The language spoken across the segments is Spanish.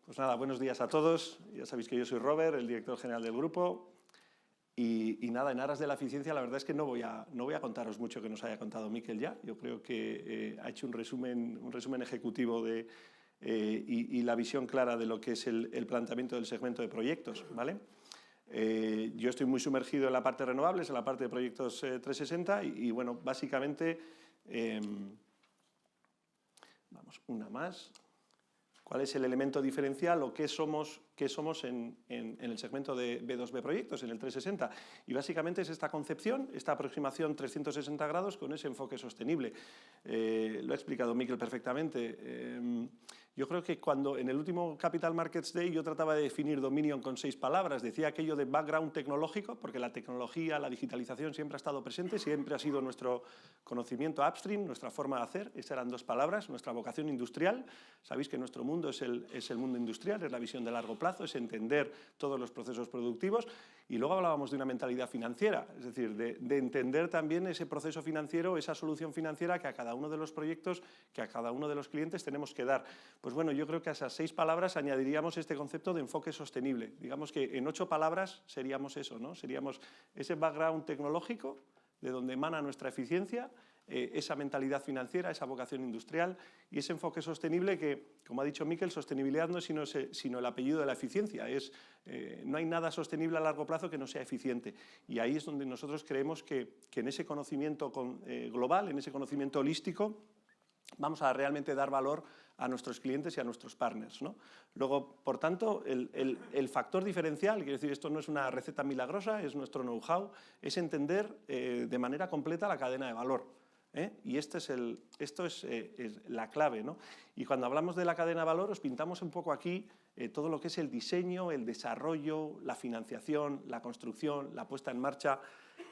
Pues nada, buenos días a todos. Ya sabéis que yo soy Robert, el director general del grupo. Y nada, en aras de la eficiencia, la verdad es que no voy a contaros mucho que nos haya contado Mikel ya. Yo creo que ha hecho un resumen ejecutivo y la visión clara de lo que es el planteamiento del segmento de proyectos, ¿vale? Yo estoy muy sumergido en la parte de renovables, en la parte de proyectos 360 y bueno, básicamente, vamos, una más. ¿Cuál es el elemento diferencial o qué somos en el segmento de B2B Proyectos, en el 360? Y básicamente es esta concepción, esta aproximación 360 grados con ese enfoque sostenible. Lo ha explicado Mikel perfectamente. Yo creo que cuando en el último Capital Markets Day yo trataba de definir Dominion con 6 palabras, decía aquello de background tecnológico, porque la tecnología, la digitalización siempre ha estado presente, siempre ha sido nuestro conocimiento upstream, nuestra forma de hacer. Esas eran 2 palabras, nuestra vocación industrial. Sabéis que nuestro mundo es el mundo industrial, es la visión de largo plazo, es entender todos los procesos productivos. Y luego hablábamos de una mentalidad financiera, es decir, de entender también ese proceso financiero, esa solución financiera que a cada uno de los proyectos, que a cada uno de los clientes tenemos que dar. Pues bueno, yo creo que a esas 6 palabras añadiríamos este concepto de enfoque sostenible. Digamos que en 8 palabras seríamos eso, ¿no? Seríamos ese background tecnológico de donde emana nuestra eficiencia, esa mentalidad financiera, esa vocación industrial y ese enfoque sostenible que, como ha dicho Mikel, sostenibilidad no es sino el apellido de la eficiencia. No hay nada sostenible a largo plazo que no sea eficiente. Y ahí es donde nosotros creemos que en ese conocimiento global, en ese conocimiento holístico, vamos a realmente dar valor a nuestros clientes y a nuestros partners, ¿no? Luego, por tanto, el factor diferencial, quiero decir, esto no es una receta milagrosa, es nuestro know-how, es entender de manera completa la cadena de valor. Y esto es la clave, ¿no? Y cuando hablamos de la cadena de valor, os pintamos un poco aquí todo lo que es el diseño, el desarrollo, la financiación, la construcción, la puesta en marcha.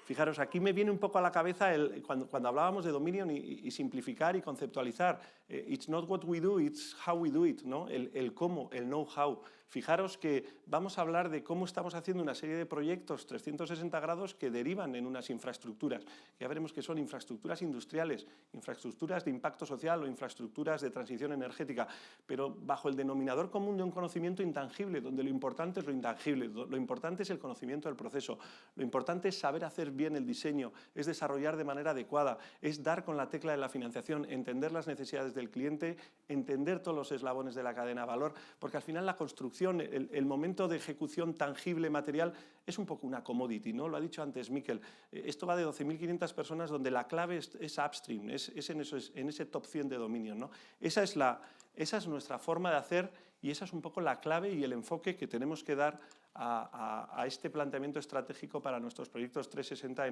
Fijaros, aquí me viene un poco a la cabeza cuando hablábamos de Dominion y simplificar y conceptualizar. It's not what we do, it's how we do it, ¿no? El cómo, el know-how. Fijaros que vamos a hablar de cómo estamos haciendo una serie de proyectos 360 grados que derivan en unas infraestructuras. Ya veremos que son infraestructuras industriales, infraestructuras de impacto social o infraestructuras de transición energética, pero bajo el denominador común de un conocimiento intangible, donde lo importante es lo intangible, lo importante es el conocimiento del proceso, lo importante es saber hacer bien el diseño, es desarrollar de manera adecuada, es dar con la tecla de la financiación, entender las necesidades del cliente, entender todos los eslabones de la cadena de valor, porque al final la construcción, el momento de ejecución tangible, material, es un poco una commodity, ¿no? Lo ha dicho antes Mikel. Esto va de 12.500 personas donde la clave es upstream, es en ese top 100 de Dominion, ¿no? Esa es nuestra forma de hacer y esa es un poco la clave y el enfoque que tenemos que dar a este planteamiento estratégico para nuestros proyectos 360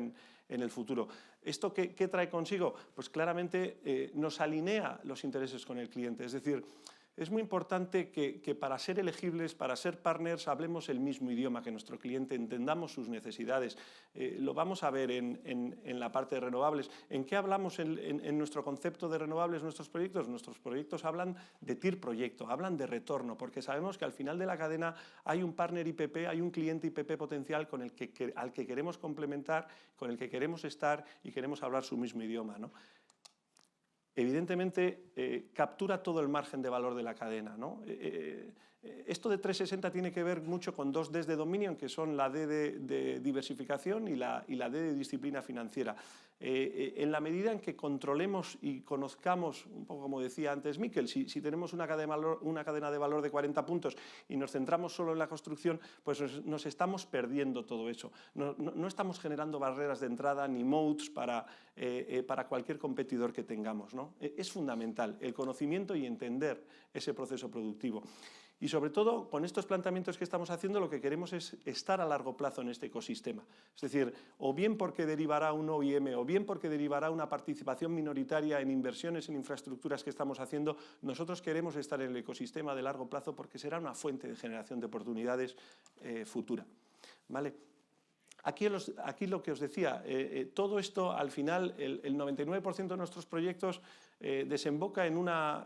en el futuro. ¿Esto qué trae consigo? Pues claramente nos alinea los intereses con el cliente, es decir, es muy importante que para ser elegibles, para ser partners, hablemos el mismo idioma que nuestro cliente, entendamos sus necesidades. Lo vamos a ver en la parte de renovables. ¿En qué hablamos en nuestro concepto de renovables nuestros proyectos? Nuestros proyectos hablan de TIR proyecto, hablan de retorno, porque sabemos que al final de la cadena hay un partner IPP, hay un cliente IPP potencial al que queremos complementar, con el que queremos estar y queremos hablar su mismo idioma, ¿no? Evidentemente captura todo el margen de valor de la cadena, ¿no? Esto de 360 tiene que ver mucho con 2 Ds de Dominion, que son la D de diversificación y la D de disciplina financiera. En la medida en que controlemos y conozcamos, un poco como decía antes Mikel, si tenemos una cadena de valor de 40 puntos y nos centramos solo en la construcción, pues nos estamos perdiendo todo eso. No estamos generando barreras de entrada ni moats para cualquier competidor que tengamos, ¿no? Es fundamental el conocimiento y entender ese proceso productivo. Y sobre todo, con estos planteamientos que estamos haciendo, lo que queremos es estar a largo plazo en este ecosistema. Es decir, o bien porque derivará un OIM, o bien porque derivará una participación minoritaria en inversiones en infraestructuras que estamos haciendo, nosotros queremos estar en el ecosistema de largo plazo porque será una fuente de generación de oportunidades futura, ¿vale? Aquí lo que os decía, todo esto al final, el 99% de nuestros proyectos desemboca en una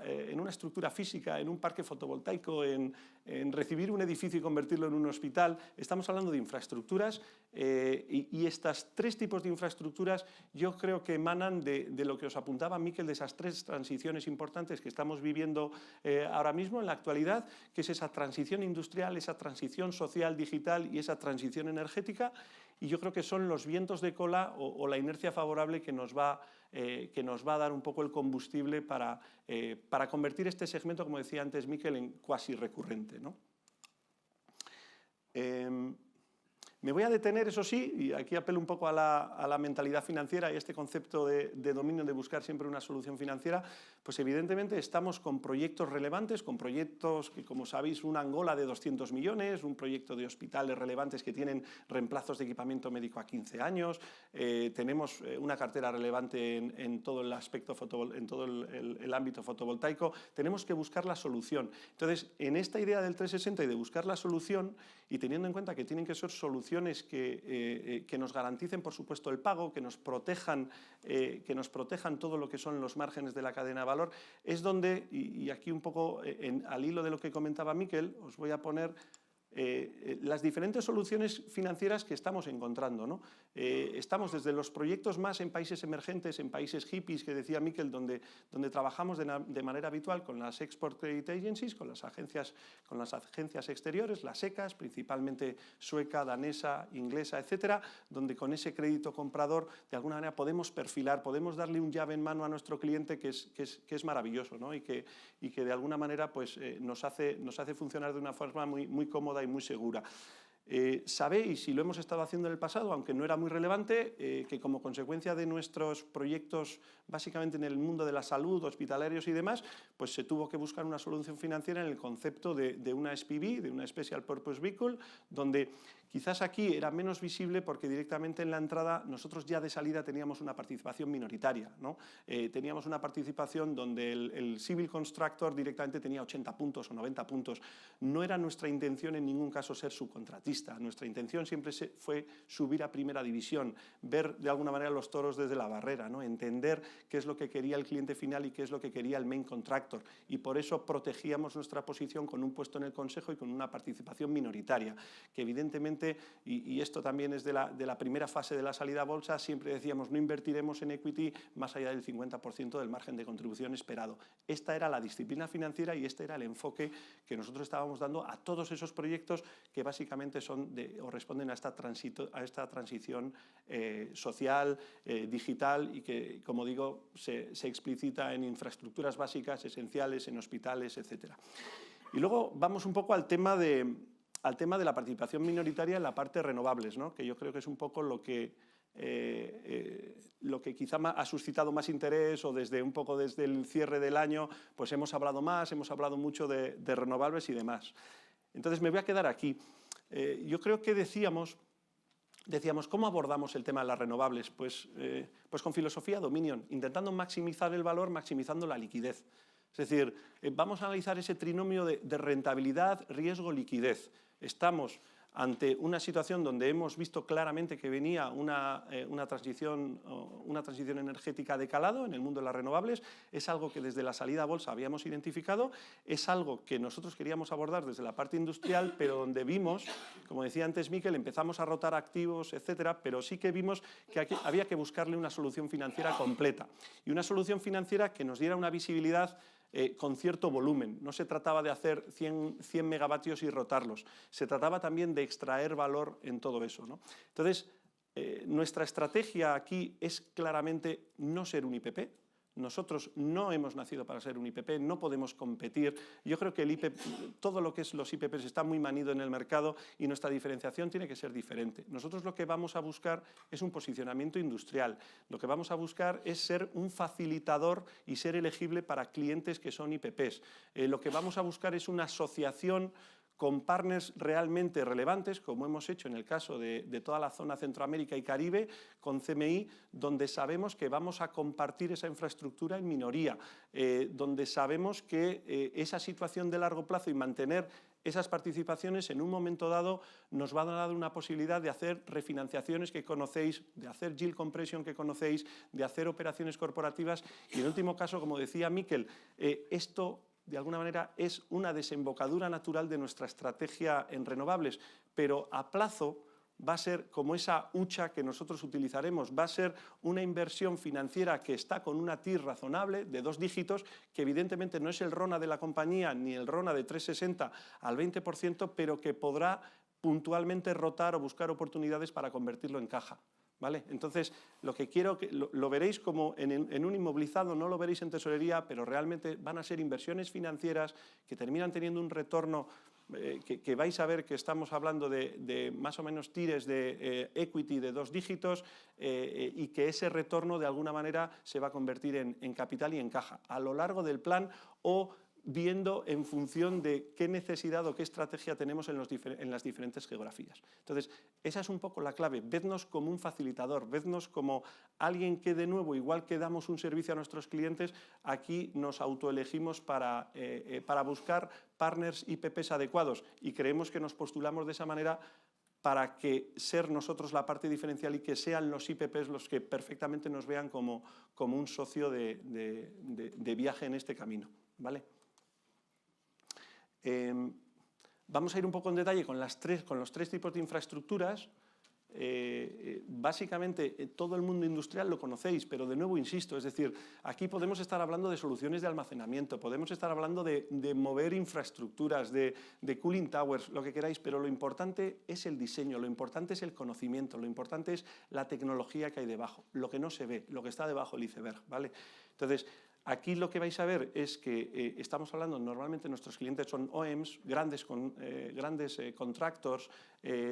estructura física, en un parque fotovoltaico, en recibir un edificio y convertirlo en un hospital. Estamos hablando de infraestructuras y estas tres tipos de infraestructuras yo creo que emanan de lo que os apuntaba Miquel, de esas tres transiciones importantes que estamos viviendo ahora mismo en la actualidad, que es esa transición industrial, esa transición social, digital y esa transición energética. Y yo creo que son los vientos de cola o la inercia favorable que nos va a dar un poco el combustible para convertir este segmento, como decía antes Miquel, en cuasi recurrente, ¿no? Me voy a detener, eso sí, y aquí apelo un poco a la mentalidad financiera y a este concepto de dominio, de buscar siempre una solución financiera. Pues evidentemente estamos con proyectos relevantes, con proyectos que, como sabéis, una Angola de 200 millones, un proyecto de hospitales relevantes que tienen reemplazos de equipamiento médico a 15 años, tenemos una cartera relevante en todo el aspecto en todo el ámbito fotovoltaico. Tenemos que buscar la solución. Entonces, en esta idea del 360 y de buscar la solución, y teniendo en cuenta que tienen que ser soluciones que nos garanticen, por supuesto, el pago, que nos protejan todo lo que son los márgenes de la cadena de valor, es donde, y aquí un poco al hilo de lo que comentaba Miquel, os voy a poner las diferentes soluciones financieras que estamos encontrando, ¿no? Estamos desde los proyectos más en países emergentes, en países hippies, que decía Miquel, donde trabajamos de manera habitual con las Export Credit Agencies, con las agencias exteriores, las ECAs, principalmente sueca, danesa, inglesa, etcétera, donde con ese crédito comprador de alguna manera podemos perfilar, podemos darle un llave en mano a nuestro cliente que es maravilloso, ¿no? y que de alguna manera pues, nos hace funcionar de una forma muy cómoda y muy segura. Sabéis, y lo hemos estado haciendo en el pasado, aunque no era muy relevante, que como consecuencia de nuestros proyectos básicamente en el mundo de la salud, hospitalarios y demás, pues se tuvo que buscar una solución financiera en el concepto de una SPV, de una Special Purpose Vehicle, donde quizás aquí era menos visible porque directamente en la entrada nosotros ya de salida teníamos una participación minoritaria, ¿no? Teníamos una participación donde el civil constructor directamente tenía 80 puntos o 90 puntos. No era nuestra intención en ningún caso ser subcontratista. Nuestra intención siempre fue subir a primera división, ver de alguna manera los toros desde la barrera, ¿no? Entender qué es lo que quería el cliente final y qué es lo que quería el main contractor. Y por eso protegíamos nuestra posición con un puesto en el consejo y con una participación minoritaria, que evidentemente, y esto también es de la primera fase de la salida a bolsa, siempre decíamos no invertiremos en equity más allá del 50% del margen de contribución esperado. Esta era la disciplina financiera y este era el enfoque que nosotros estábamos dando a todos esos proyectos que básicamente o responden a esta transición social, digital y que, como digo, se explicita en infraestructuras básicas, esenciales, en hospitales, etc. Y luego vamos un poco al tema de la participación minoritaria en la parte renovables, ¿no? Que yo creo que es un poco lo que quizá ha suscitado más interés o desde el cierre del año, pues hemos hablado mucho de renovables y demás. Entonces me voy a quedar aquí. Yo creo que decíamos, ¿cómo abordamos el tema de las renovables? Pues con filosofía Dominion, intentando maximizar el valor, maximizando la liquidez. Es decir, vamos a analizar ese trinomio de rentabilidad, riesgo, liquidez. Estamos ante una situación donde hemos visto claramente que venía una transición energética de calado en el mundo de las renovables. Es algo que desde la salida a bolsa habíamos identificado, es algo que nosotros queríamos abordar desde la parte industrial, pero donde vimos, como decía antes Miquel, empezamos a rotar activos, etcétera, pero sí que vimos que había que buscarle una solución financiera completa y una solución financiera que nos diera una visibilidad con cierto volumen. No se trataba de hacer 100 megavatios y rotarlos, se trataba también de extraer valor en todo eso, ¿no? Entonces, nuestra estrategia aquí es claramente no ser un IPP. Nosotros no hemos nacido para ser un IPP, no podemos competir. Yo creo que todo lo que es los IPPs está muy manido en el mercado y nuestra diferenciación tiene que ser diferente. Nosotros lo que vamos a buscar es un posicionamiento industrial. Lo que vamos a buscar es ser un facilitador y ser elegible para clientes que son IPPs. Lo que vamos a buscar es una asociación con partners realmente relevantes, como hemos hecho en el caso de toda la zona Centroamérica y Caribe, con CMI, donde sabemos que vamos a compartir esa infraestructura en minoría, donde sabemos que esa situación de largo plazo y mantener esas participaciones en un momento dado nos va a dar una posibilidad de hacer refinanciaciones que conocéis, de hacer yield compression que conocéis, de hacer operaciones corporativas y en último caso, como decía Miquel, esto de alguna manera, es una desembocadura natural de nuestra estrategia en renovables, pero a plazo va a ser como esa hucha que nosotros utilizaremos, va a ser una inversión financiera que está con una TIR razonable de 2 dígitos, que evidentemente no es el RONA de la compañía ni el RONA de 360 al 20%, pero que podrá puntualmente rotar o buscar oportunidades para convertirlo en caja. ¿Vale? Entonces, lo que quiero que lo veréis como en un inmovilizado, no lo veréis en tesorería, pero realmente van a ser inversiones financieras que terminan teniendo un retorno que vais a ver que estamos hablando de más o menos tires de equity de 2 dígitos y que ese retorno de alguna manera se va a convertir en capital y en caja a lo largo del plan, o viendo en función de qué necesidad o qué estrategia tenemos en las diferentes geografías. Entonces, esa es un poco la clave. Vednos como un facilitador, vednos como alguien que, de nuevo, igual que damos un servicio a nuestros clientes, aquí nos autoelegimos para buscar partners IPPs adecuados, y creemos que nos postulamos de esa manera para que ser nosotros la parte diferencial y que sean los IPPs los que perfectamente nos vean como un socio de viaje en este camino, ¿vale? Vamos a ir un poco en detalle con los 3 tipos de infraestructuras. Básicamente todo el mundo industrial lo conocéis, pero de nuevo insisto, es decir, aquí podemos estar hablando de soluciones de almacenamiento, podemos estar hablando de mover infraestructuras, de cooling towers, lo que queráis, pero lo importante es el diseño, lo importante es el conocimiento, lo importante es la tecnología que hay debajo, lo que no se ve, lo que está debajo del iceberg, ¿vale? Entonces, aquí lo que vais a ver es que estamos hablando, normalmente nuestros clientes son OEMs, grandes contractors,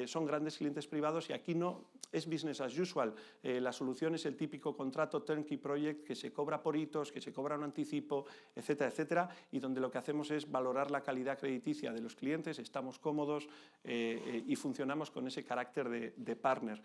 son grandes clientes privados, y aquí no es business as usual. La solución es el típico contrato turnkey project que se cobra por hitos, que se cobra un anticipo, etcétera, etcétera, y donde lo que hacemos es valorar la calidad crediticia de los clientes, estamos cómodos y funcionamos con ese carácter de partner.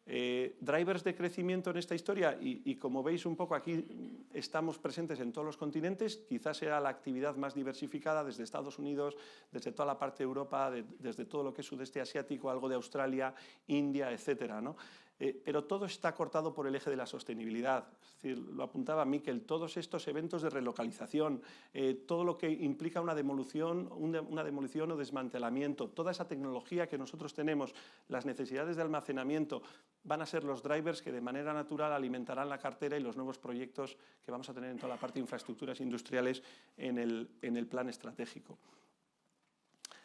Drivers de crecimiento en esta historia, y como veis un poco aquí estamos presentes en todos los continentes, quizás sea la actividad más diversificada desde Estados Unidos, desde toda la parte de Europa, desde todo lo que es sudeste asiático, algo de Australia, India, etcétera, ¿no? Pero todo está cortado por el eje de la sostenibilidad. Es decir, lo apuntaba Miquel, todos estos eventos de relocalización, todo lo que implica una demolición o desmantelamiento, toda esa tecnología que nosotros tenemos, las necesidades de almacenamiento, van a ser los drivers que de manera natural alimentarán la cartera y los nuevos proyectos que vamos a tener en toda la parte de infraestructuras industriales en el plan estratégico.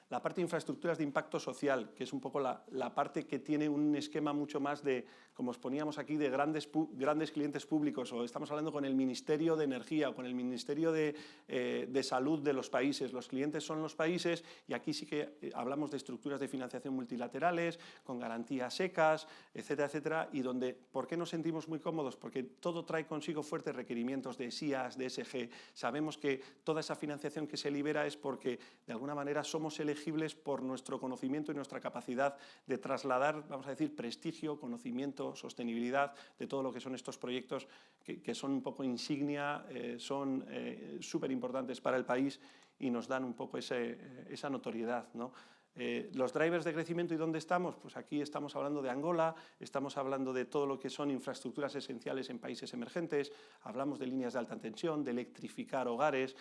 La parte de infraestructuras de impacto social, que es un poco la parte que tiene un esquema mucho más de, como os poníamos aquí, de grandes clientes públicos, o estamos hablando con el Ministerio de Energía o con el Ministerio de Salud de los países. Los clientes son los países, y aquí sí que hablamos de estructuras de financiación multilaterales, con garantías secas, etcétera, etcétera, y donde, ¿por qué nos sentimos muy cómodos? Porque todo trae consigo fuertes requerimientos de SIAS, de ESG. Sabemos que toda esa financiación que se libera es porque, de alguna manera, somos elegibles por nuestro conocimiento y nuestra capacidad de trasladar, vamos a decir, prestigio, conocimiento, sostenibilidad de todo lo que son estos proyectos que son un poco insignia, son súper importantes para el país y nos dan un poco esa notoriedad, ¿no? Los drivers de crecimiento, ¿y dónde estamos? Pues aquí estamos hablando de Angola, estamos hablando de todo lo que son infraestructuras esenciales en países emergentes, hablamos de líneas de alta tensión, de electrificar hogares,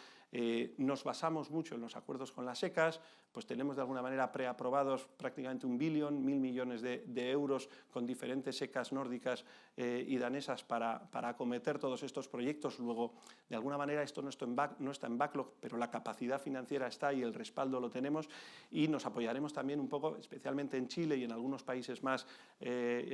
nos basamos mucho en los acuerdos con las SECAs, pues tenemos de alguna manera preaprobados prácticamente 1 billón, 1.000 millones de euros con diferentes SECAs nórdicas y danesas para acometer todos estos proyectos. Luego, de alguna manera, esto no está en backlog, pero la capacidad financiera está y el respaldo lo tenemos, y nos apoyaremos también un poco, especialmente en Chile y en algunos países más,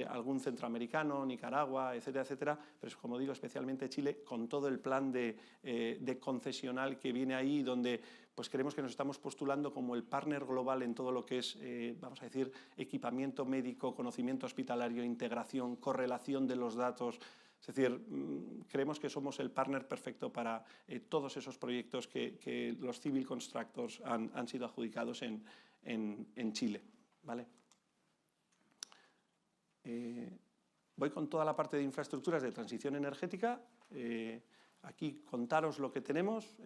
algún centroamericano, Nicaragua, etcétera, etcétera, pero como digo, especialmente Chile, con todo el plan de concesional que viene ahí, donde pues creemos que nos estamos postulando como el partner global en todo lo que es, vamos a decir, equipamiento médico, conocimiento hospitalario, integración, correlación de los datos. Es decir, creemos que somos el partner perfecto para todos esos proyectos que los civil constructors han sido adjudicados en Chile, ¿vale? Voy con toda la parte de infraestructuras de transición energética. Aquí contaros lo que tenemos.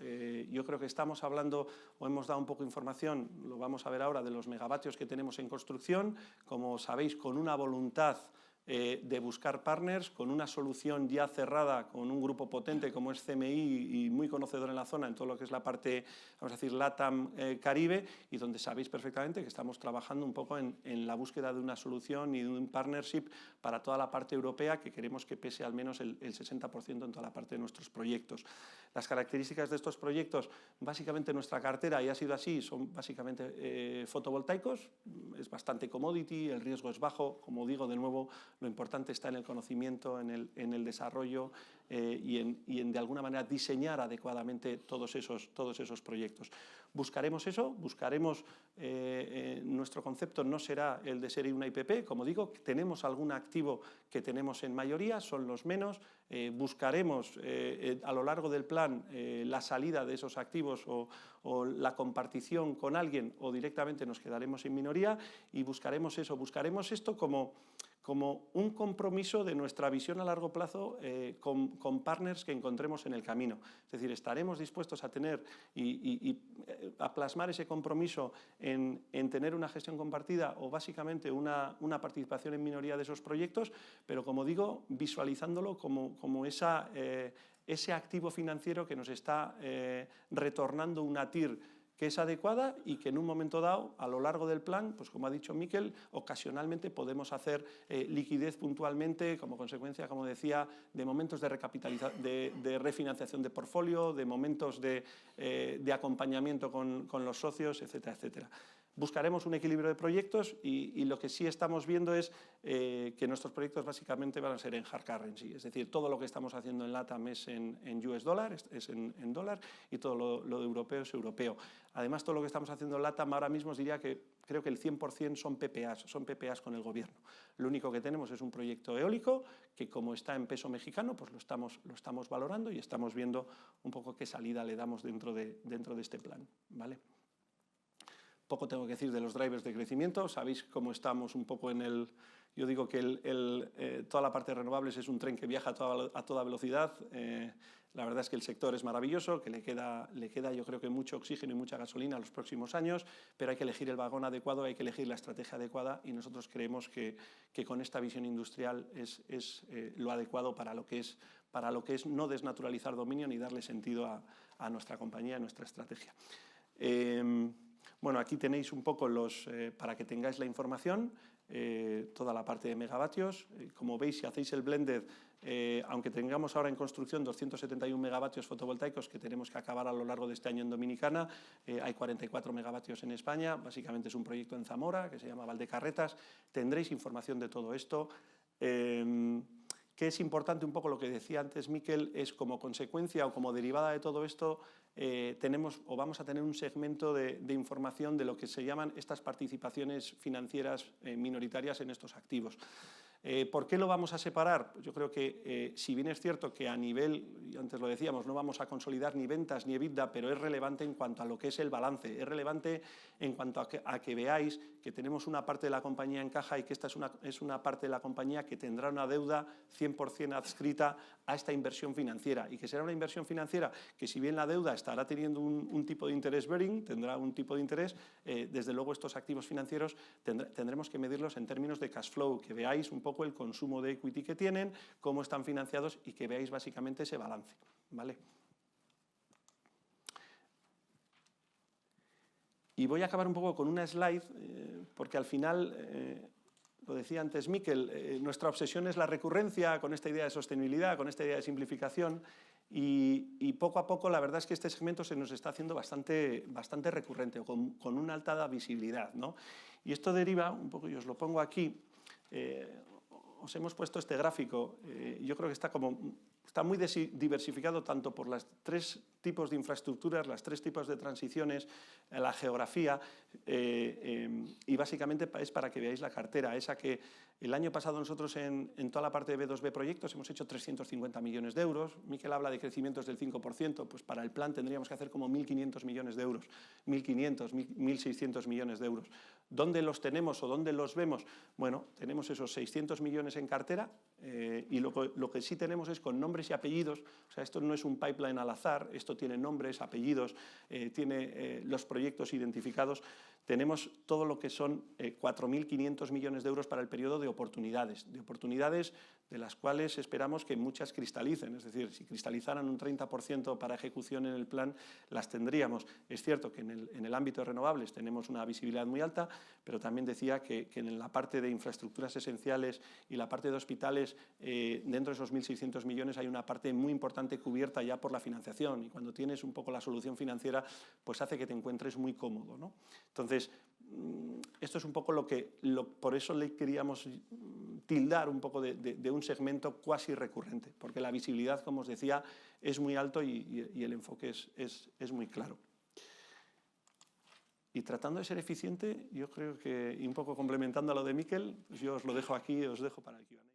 Yo creo que estamos hablando, o hemos dado un poco de información, lo vamos a ver ahora, de los megavatios que tenemos en construcción. Como sabéis, con una voluntad de buscar partners con una solución ya cerrada con un grupo potente como es CMI y muy conocedor en la zona en todo lo que es la parte, vamos a decir, LATAM Caribe, y donde sabéis perfectamente que estamos trabajando un poco en la búsqueda de una solución y de un partnership para toda la parte europea, que queremos que pese al menos el 60% en toda la parte de nuestros proyectos. Las características de estos proyectos, básicamente nuestra cartera, y ha sido así, son básicamente fotovoltaicos, es bastante commodity, el riesgo es bajo, como digo, de nuevo, lo importante está en el conocimiento, en el desarrollo y en de alguna manera diseñar adecuadamente todos esos proyectos. Buscaremos eso, buscaremos, nuestro concepto no será el de ser una IPP, como digo, tenemos algún activo que tenemos en mayoría, son los menos, buscaremos a lo largo del plan la salida de esos activos o la compartición con alguien, o directamente nos quedaremos en minoría, y buscaremos eso, buscaremos esto como un compromiso de nuestra visión a largo plazo con partners que encontremos en el camino. Es decir, estaremos dispuestos a tener y a plasmar ese compromiso en tener una gestión compartida o básicamente una participación en minoría de esos proyectos, pero como digo, visualizándolo como ese activo financiero que nos está retornando una TIR que es adecuada y que en un momento dado, a lo largo del plan, pues como ha dicho Miquel, ocasionalmente podemos hacer liquidez puntualmente como consecuencia, como decía, de momentos de refinanciación de portfolio, de momentos de acompañamiento con los socios, etcétera, etcétera. Buscaremos un equilibrio de proyectos y lo que sí estamos viendo es que nuestros proyectos básicamente van a ser en hard currency, es decir, todo lo que estamos haciendo en LATAM es en US dollar, es en dólar, y todo lo de europeo es europeo. Además, todo lo que estamos haciendo en LATAM ahora mismo os diría que creo que el 100% son PPAs con el gobierno. Lo único que tenemos es un proyecto eólico que, como está en peso mexicano, pues lo estamos valorando y estamos viendo un poco qué salida le damos dentro de este plan, ¿vale? Poco tengo que decir de los drivers de crecimiento, sabéis cómo estamos un poco en el... Yo digo que toda la parte de renovables es un tren que viaja a toda velocidad. La verdad es que el sector es maravilloso, que le queda yo creo que mucho oxígeno y mucha gasolina a los próximos años, pero hay que elegir el vagón adecuado, hay que elegir la estrategia adecuada, y nosotros creemos que con esta visión industrial es lo adecuado para lo que es no desnaturalizar dominio ni darle sentido a nuestra compañía, a nuestra estrategia. Bueno, aquí tenéis un poco para que tengáis la información, toda la parte de megavatios. Como veis, si hacéis el blended, aunque tengamos ahora en construcción 271 megavatios fotovoltaicos que tenemos que acabar a lo largo de este año en Dominicana, hay 44 megavatios en España, básicamente es un proyecto en Zamora que se llama Valdecarretas. Tendréis información de todo esto. Que es importante, un poco lo que decía antes Miquel, es como consecuencia o como derivada de todo esto, vamos a tener un segmento de información de lo que se llaman estas participaciones financieras minoritarias en estos activos. ¿Por qué lo vamos a separar? Pues yo creo que si bien es cierto que a nivel, y antes lo decíamos, no vamos a consolidar ni ventas ni EBITDA, pero es relevante en cuanto a lo que es el balance, es relevante en cuanto a que veáis que tenemos una parte de la compañía en caja y que esta es una parte de la compañía que tendrá una deuda 100% adscrita a esta inversión financiera, y que será una inversión financiera que, si bien la deuda estará teniendo un tipo de interés bearing, tendrá un tipo de interés, desde luego estos activos financieros tendremos que medirlos en términos de cash flow, que veáis un poco el consumo de equity que tienen, cómo están financiados y que veáis básicamente ese balance, ¿vale? Y voy a acabar un poco con una slide, porque al final, lo decía antes Miquel, nuestra obsesión es la recurrencia con esta idea de sostenibilidad, con esta idea de simplificación, y poco a poco la verdad es que este segmento se nos está haciendo bastante recurrente, o con una alta visibilidad, ¿no? Y esto deriva, un poco, y os lo pongo aquí, os hemos puesto este gráfico, yo creo que está muy diversificado tanto por los tres tipos de infraestructuras, los tres tipos de transiciones, la geografía, y básicamente es para que veáis la cartera, esa que el año pasado nosotros en toda la parte de B2B proyectos hemos hecho 350 millones de euros, Miquel habla de crecimientos del 5%, pues para el plan tendríamos que hacer como 1.500 millones de euros, 1.500, 1.600 millones de euros. ¿Dónde los tenemos o dónde los vemos? Bueno, tenemos esos 600 millones en cartera, y lo que sí tenemos es con nombres y apellidos, o sea, esto no es un pipeline al azar, esto tiene nombres, apellidos, tiene los proyectos identificados. tenemos todo lo que son 4.500 millones de euros para el periodo de oportunidades de las cuales esperamos que muchas cristalicen, es decir, si cristalizaran un 30% para ejecución en el plan, las tendríamos. Es cierto que en el ámbito de renovables tenemos una visibilidad muy alta, pero también decía que en la parte de infraestructuras esenciales y la parte de hospitales, dentro de esos 1.600 millones hay una parte muy importante cubierta ya por la financiación, y cuando tienes un poco la solución financiera, pues hace que te encuentres muy cómodo, ¿no? Entonces, esto es un poco por eso le queríamos tildar un poco de un segmento cuasi recurrente, porque la visibilidad, como os decía, es muy alto y el enfoque es muy claro. Y tratando de ser eficiente, yo creo que, y un poco complementando a lo de Miquel, pues yo os lo dejo aquí, os dejo para el Q&A.